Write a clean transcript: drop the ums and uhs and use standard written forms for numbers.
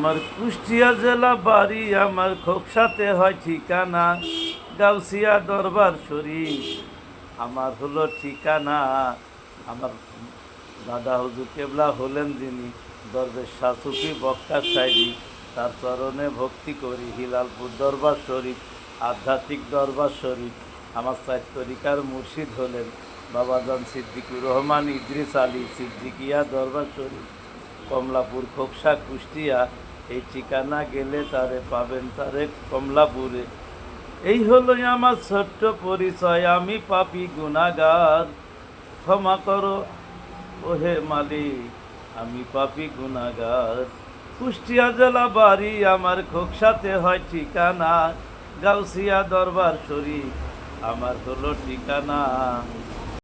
আমার কুষ্টিয়া জেলা বাড়ি, আমার খোকসাতে হয় ঠিকানা, গাউসিয়া দরবার শরীফ আমার হলো ঠিকানা। আমার দাদা হুজুর কেবলা হলেন যিনি দরবেশ শাসুফি বক্কা সাইরি, তার চরণে ভক্তি করি। হিলালপুর দরবার শরীফ, আধ্যাত্মিক দরবার শরীফ। আমার চার তরিকার মুর্শিদ হলেন বাবাজান সিদ্দিকুর রহমান ইদ্রিস আলী সিদ্দিকিয়া দরবার শরীফ, কমলাপুর খোকসা কুষ্টিয়া। এই ঠিকানা গেলে তারে পাবেন তারে কমলাপুরে। এই হলো আমার ছোট্ট পরিচয়, আমি পাপী গুনাহগার, ক্ষমা করো ওহে মালিক, আমি পাপী গুনাহগার। কুষ্টিয়া জেলা বাড়ি, আমার খোকসাতে হয় ঠিকানা, গাউসিয়া দরবার শরীফ আমার হলো ঠিকানা।